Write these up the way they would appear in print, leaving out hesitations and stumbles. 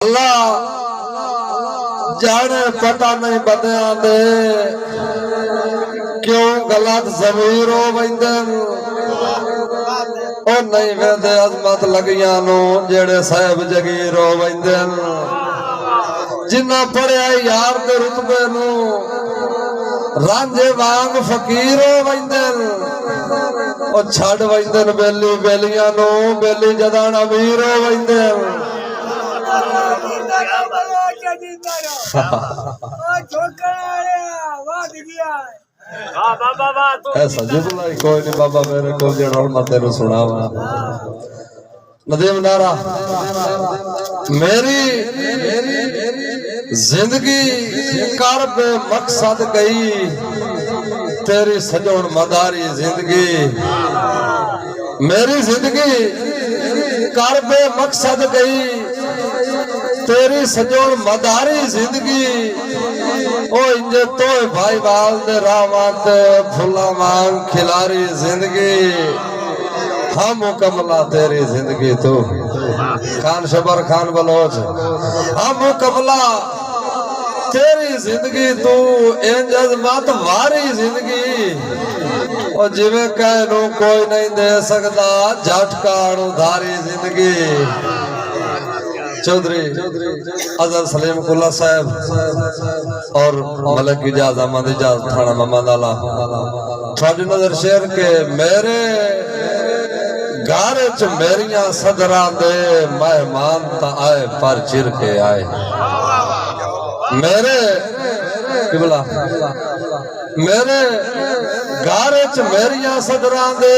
अल्लाह जाने पता नहीं बंदियां दे क्यों गलत ज़मीर हो वंदन ओ नहीं वेंदे अज़मत लगियां नु जेड़े साहिब जगीर हो वंदन जिन्ना पढ़िया यार दे रुतबे नु रांझे वांग फकीर हो वंदन ओ छड़ वंदन बेली बेलियां नु बेली जदान अमीर हो वंदन ऐसा जुमला ही कोई नहीं बाबा मेरे को जेड़ा मैं तेरे सुनावा नदीम नारा मेरी जिंदगी कर बे मकसद गई तेरी सजोन मदारी जिंदगी मेरी जिंदगी कर बे मकसद गई तेरी सजोन मदारी जिंदगी ओ इंजे तो भाई बाल दे रावत फुला मांग खिलारी जिंदगी हम मुकमला तेरी जिंदगी तू खान शबर खान बलोच हम मुकमला तेरी जिंदगी तू इंज अज़मत वारी जिंदगी और जिवे कहनू कोई नहीं दे सकता झटकाणू धारी जिंदगी चौधरी अजहर सलीम कुल्ला साहब और मलिक इजाज अहमद इजाज थाना मोहम्मद आला थोड़ी नजर शेर के मेरे घर च मेरिया सदरा दे मेहमान ता आए पर चिर के आए मेरे किबला मेरे घर च मेरिया सदरा दे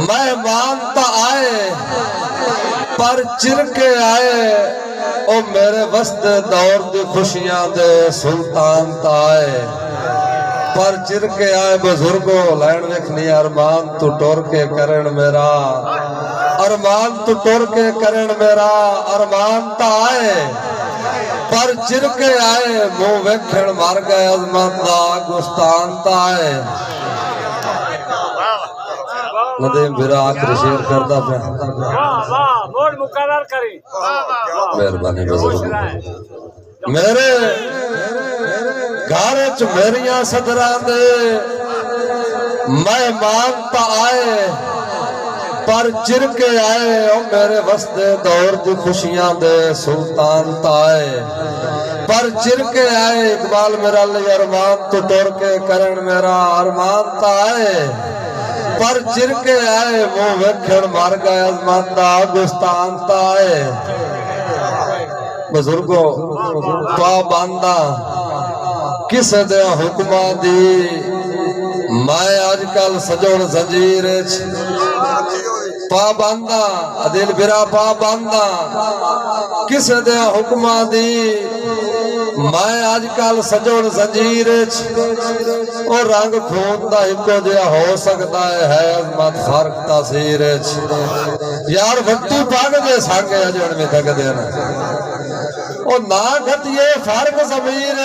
मेहमान ता आए पर चिर के आए ओ मेरे वस्ते दौर दी खुशियां दे सुल्तान ताए पर चिर के आए बुजुर्गो लैन वेखनी अरमान तू टुर के करन मेरा अरमान तू टुर के करन मेरा अरमान ताए पर चिर के आए मुंह वेखण मर गए अज़मत दा गुस्तान ताए नदीम बिरा आखिरी शेर करदा पे मोड़ मुकर्रर करी मेहरबानी बुजुर्ग मेरे घर च मेरिया सदरा दे मेहमान ता आए पर चिर के आए ओ मेरे वस्ते दौर दी खुशियां दे सुल्तान ताए पर चिर के आए इकबाल मेरा ले अरमान तू टुर के करन मेरा अरमान ताए पर चिर के आए मुंह वेखण मर गए अज़मत दा गुस्तान ताए बुजुर्गो पाबंदा किस दे हुक्मा दी मैं आजकल सजोड़ जंजीर पाबंदा अदिल बिरा पाबंदा किस दे हुक्मा दी मैं आजकल सजोड़ जंजीर ओ रंग खून दा इको जिहा हो सकता है अज़मत फर्क तासीर यार भट्टी पाग दे संगे अजण में तक देना ओ ना घटिए फर्क ज़मीर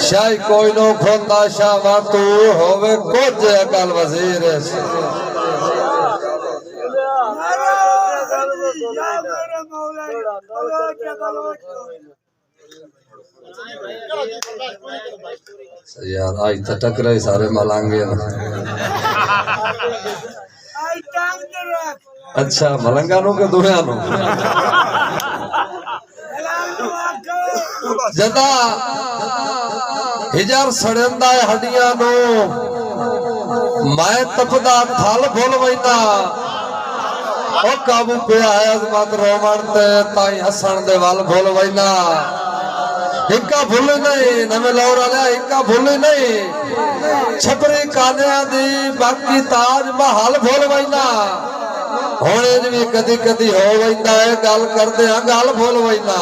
शाही कोई नो खोंदा शावा तू होवे कुछ अकल वजीर यार आज तो टकरा ही सारे मलांगे ना अच्छा मलंगा नो के दुनिया नो जदा हिजार सड़ंदा हड्डियां नो मैं तपदा थल भुल वैना ओ काबू पे आया अज़मत रोवण ते ताई हसन दे वल भुल वैना हिक्का भुल नहीं नवे लौर आया हिक्का भुल नहीं छपरी कानिया दी बाकी ताज महल भुल वैना हुणे भी कदी कदी हो वैंदा है गल करदे हां गल भुल वैना